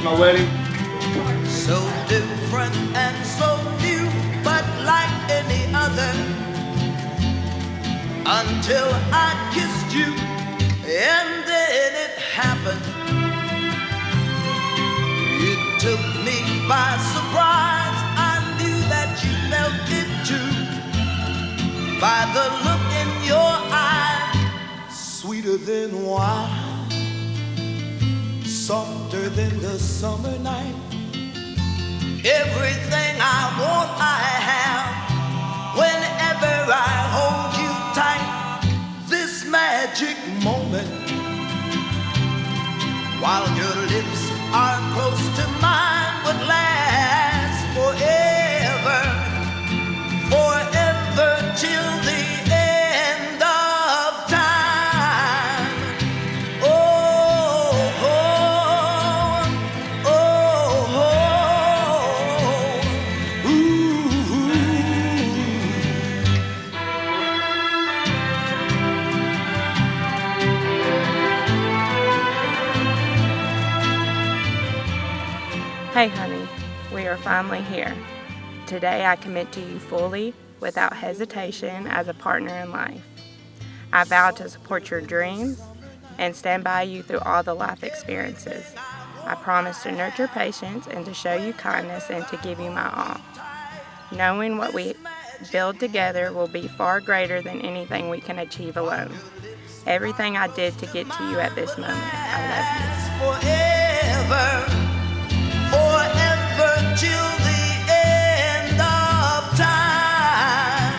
my wedding. So different and so new, but like any other. Until I kissed you, and then it happened. It took me by surprise. I knew that you felt it too. By the look in your eye, sweeter than wine, softer than the summer night. Everything I want, I have. Whenever I hold you tight, this magic moment, while your lips are close to mine, would last forever, forever till the end of time. Oh, oh, oh, oh, ooh. Hey honey, we are finally here. Today I commit to you fully, without hesitation, as a partner in life. I vow to support your dreams and stand by you through all the life experiences. I promise to nurture patience and to show you kindness and to give you my all. Knowing what we build together will be far greater than anything we can achieve alone. Everything I did to get to you at this moment, I love you. Forever. Forever till the end of time.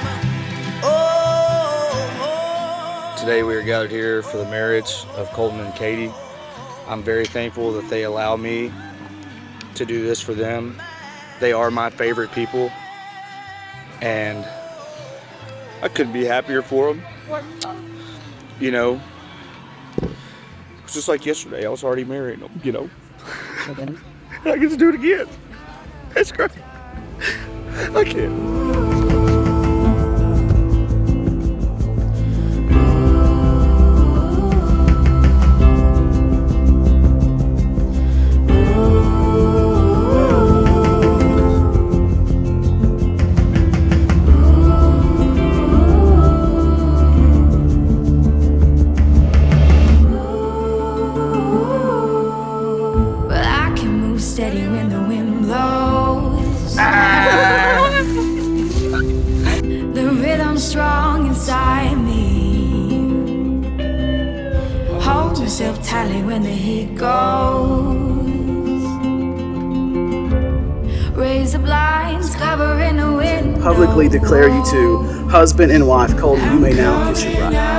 Oh. Today we are gathered here for the marriage of Colton and Katie. I'm very thankful that they allow me to do this for them. They are my favorite people, and I couldn't be happier for them. You know, it's just like yesterday. I was already married, you know. I get to do it again. That's great. I can't. Steady when the wind blows. The rhythm strong inside me. Hold yourself tightly when the heat goes. Raise the blinds, covering the wind. Publicly declare you two husband and wife. Colton, you may now kiss your bride.